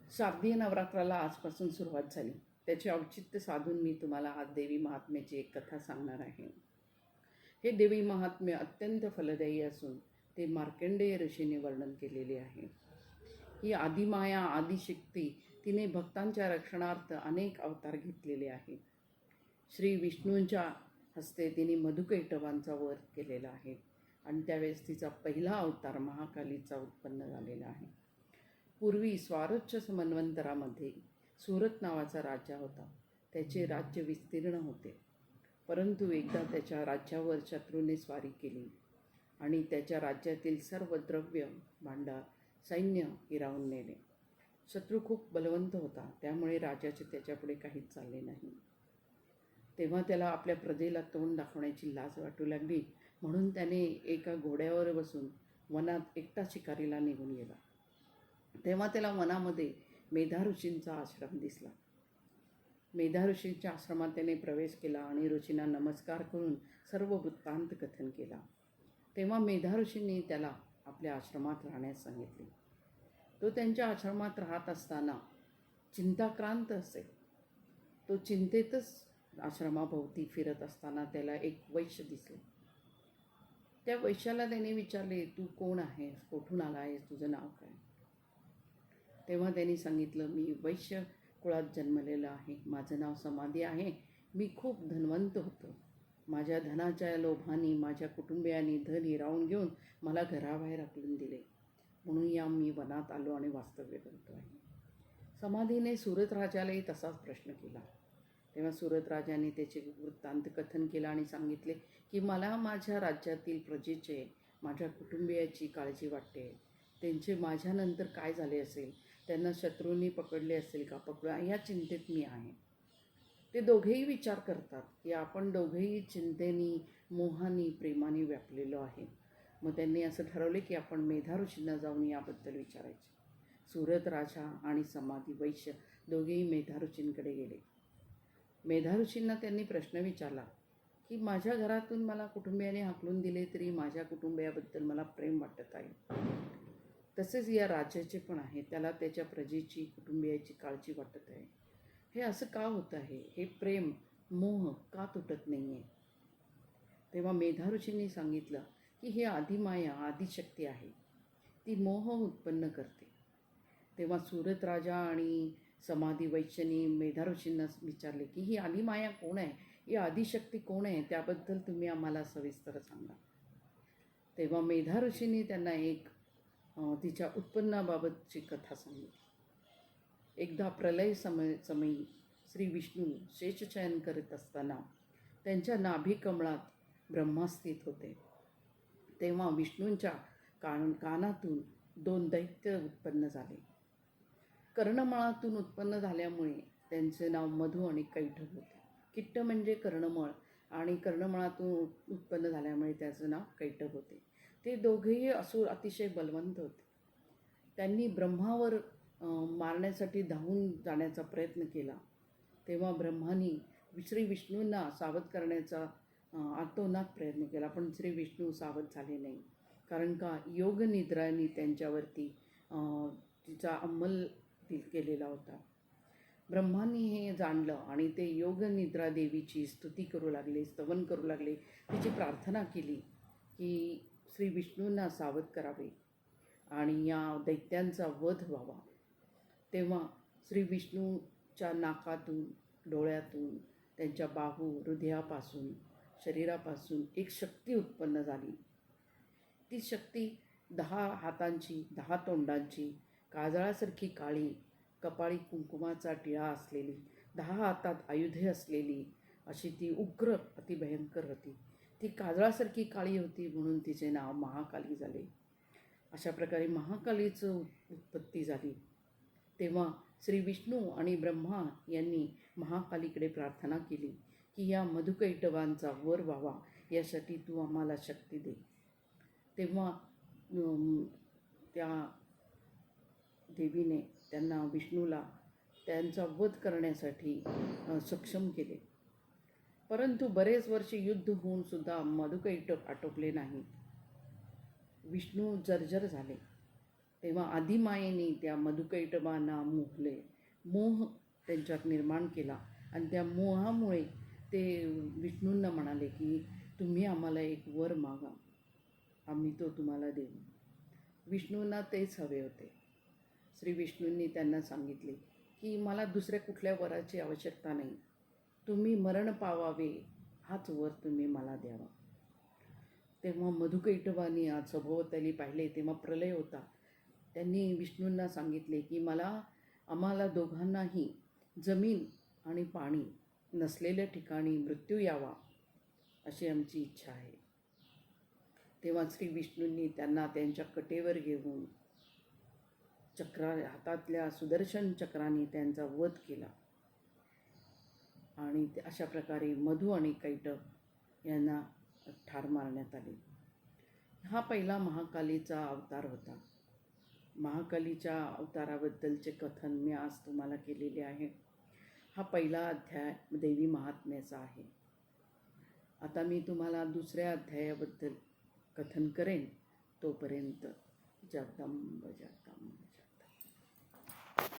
शारदीय नवरात्राला आजपासून सुरुवात झाली. त्याचे औचित्य साधून मी तुम्हाला आज देवी महात्म्याची एक कथा सांगणार आहे. हे देवी महात्म्य अत्यंत फलदायी असून ते मार्कंडेय ऋषीने वर्णन केलेले आहे. ही आदिमाया आदिशक्ती तिने भक्तांच्या रक्षणार्थ अनेक अवतार घेतलेले आहेत. श्री विष्णूंच्या हस्ते तिने मधुकैटभांचा वध केलेला आहे आणि त्यावेळेस तिचा पहिला अवतार महाकालीचा उत्पन्न झालेला आहे. पूर्वी स्वारोच्च समन्वंतरामध्ये सुरत नावाचा राजा होता. त्याचे राज्य विस्तीर्ण होते, परंतु एकदा त्याच्या राज्यावर शत्रूने स्वारी केली आणि त्याच्या राज्यातील सर्व द्रव्य भांडार सैन्य हिरावून नेले. शत्रू खूप बलवंत होता, त्यामुळे राजाचे त्याच्यापुढे काहीच चालले नाही. तेव्हा त्याला आपल्या प्रजेला तोंड दाखवण्याची लाज वाटू लागली, म्हणून त्याने एका घोड्यावर बसून वनात एकटा शिकारीला निघून गेला. तेव्हा त्याला वनामध्ये मेधा ऋषींचा आश्रम दिसला. मेधा ऋषींच्या आश्रमात त्याने प्रवेश केला आणि ऋषींना नमस्कार करून सर्व वृत्तांत कथन केला. तेव्हा मेधा ऋषींनी त्याला आपल्या आश्रमात राहण्यास सांगितले. तो त्यांच्या आश्रमात राहत असताना चिंताक्रांत असे. तो चिंतेतच आश्रमाभोवती फिरत असताना त्याला एक वैश्य दिसले. त्या वैश्याला त्याने विचारले, तू कोण आहेस, कुठून आला आहेस, तुझं नाव काय? तेव्हा त्यांनी सांगितलं, मी वैश्य कुळात जन्मलेलं आहे, माझं नाव समाधी आहे. मी खूप धनवंत होतो. माझ्या धनाच्या लोभाने माझ्या कुटुंबियांनी धन हिरावून घेऊन मला घराबाहेर हाकलून दिले, म्हणून मी वनात आलो आणि वास्तव्य करतो आहे. समाधीने सुरत राजालाही तसाच प्रश्न केला. तेव्हा सुरत राजाने त्याचे वृत्तांत कथन केलं आणि सांगितले की मला माझ्या राज्यातील प्रजेचे, माझ्या कुटुंबियाची काळजी वाटते. त्यांचे माझ्यानंतर काय झाले असेल, त्यांना शत्रूंनी पकडले असेल का या चिंतेत मी आहे. ते दोघेही विचार करतात की आपण दोघेही चिंतेनी, मोहानी, प्रेमाने व्यापलेलो आहे. मग त्यांनी असं ठरवले की आपण मेधा ऋषींना जाऊन याबद्दल विचारायचे. सुरत राजा आणि समाधी वैश्य दोघेही मेधा ऋषींकडे गेले. मेधा ऋषींना त्यांनी प्रश्न विचारला की माझ्या घरातून मला कुटुंबियाने हाकलून दिले तरी माझ्या कुटुंबियाबद्दल मला प्रेम वाटत आहे. तसेच या राजाचे पण आहे, त्याला त्याच्या प्रजेची, कुटुंबियाची काळजी वाटत आहे. हे असं का होत आहे? हे प्रेम, मोह का तुटत नाही आहे? तेव्हा मेधा ऋषींनी सांगितलं की ही आदिमाया आदिशक्ती आहे, ती मोह उत्पन्न करते. तेव्हा सुरत राजा आणि समाधी वैश्यनी मेधा ऋषींना विचारले की ही आदिमाया कोण आहे, ही आदिशक्ती कोण आहे, त्याबद्दल तुम्ही आम्हाला सविस्तर सांगा. तेव्हा मेधा ऋषींनी त्यांना एक तिच्या उत्पन्नाबाबतची कथा सांगितली. एकदा प्रलय समयी श्री विष्णू शेषशयन करत असताना त्यांच्या नाभी कमळात ब्रह्मा स्थित होते. तेव्हा विष्णूंच्या कानातून 2 दैत्य उत्पन्न झाले. कर्णमळातून उत्पन्न झाल्यामुळे त्यांचे नाव मधु आणि कैटभ होते. किट्ट म्हणजे कर्णमळ आणि कर्णमळातून उत्पन्न झाल्यामुळे त्याचं नाव कैटभ होते. ते दोघेही असुर अतिशय बलवंत होते. त्यांनी ब्रह्मावर मारण्यासाठी धावून जाण्याचा प्रयत्न केला. तेव्हा ब्रह्मानी श्री विष्णूंना सावध करण्याचा आतोनात प्रयत्न केला, पण श्री विष्णू सावध झाले नाही. कारण का योग निद्रांनी त्यांच्यावरती तिचा अंमल केलेला होता. ब्रह्मांनी हे जाणलं आणि ते योग निद्रा देवीची स्तुती करू लागले, स्तवन करू लागले. तिची प्रार्थना केली की श्री विष्णूंना सावध करावे आणि या दैत्यांचा वध व्हावा. तेव्हा श्री विष्णूच्या नाकातून, डोळ्यातून, त्यांच्या बाहू, हृदयापासून, शरीरापासून एक शक्ती उत्पन्न झाली. ती शक्ती 10 हातांची, 10 तोंडांची, काजळासारखी काळी, कपाळी कुंकुमाचा टिळा असलेली, 10 हातात आयुधे असलेली अशी ती उग्र अतिभयंकर होती. ती काजळासारखी काळी होती, म्हणून तिचे नाव महाकाली झाले. अशा प्रकारे महाकालीचं उत्पत्ती झाली. तेव्हा श्री विष्णू आणि ब्रह्मा यांनी महाकालीकडे प्रार्थना केली की या मधुकैटभांचा वर व्हावा, यासाठी तू आम्हाला शक्ती दे. तेव्हा त्या देवीने त्यांना, विष्णूला, त्यांचा वध करण्यासाठी सक्षम केले. परंतु बरेच वर्षे युद्ध होऊन सुद्धा मधुकैटभ आटोपले नाही. विष्णू जर्जर झाले. तेव्हा आदिमायेने त्या मधुकैटभांना मोहले, मोह त्यांच्यात निर्माण केला आणि त्या मोहामुळे ते विष्णूंना म्हणाले की तुम्ही आम्हाला एक वर मागा, आम्ही तो तुम्हाला देऊ. विष्णूंना तेच हवे होते. श्री विष्णूंनी त्यांना सांगितले की मला दुसऱ्या कुठल्या वराची आवश्यकता नाही, तुम्ही मरण पावावे हाच वर तुम्ही मला द्यावा. तेव्हा मधुकैटभांनी आज सभोवताली पाहिले तेव्हा प्रलय होता. त्यांनी विष्णूंना सांगितले की आम्हाला दोघांनाही जमीन आणि पाणी नसलेल्या ठिकाणी मृत्यू यावा अशी आमची इच्छा आहे. तेव्हा श्री विष्णूंनी त्यांना त्यांच्या कटेवर घेऊन हातातल्या सुदर्शन चक्राने त्यांचा वध केला आणि अशा प्रकारे मधु आणि कैटभ यांना ठार मारण्यात आले. हा पहिला महाकालीचा अवतार होता. महाकालीच्या अवताराबद्दलचे कथन मी आज तुम्हाला केलेले आहे. हा पहिला अध्याय देवी महात्म्याचा आहे. आता मी तुम्हाला दुसऱ्या अध्यायाबद्दल कथन करेन. तोपर्यंत जगदंब जगदंब.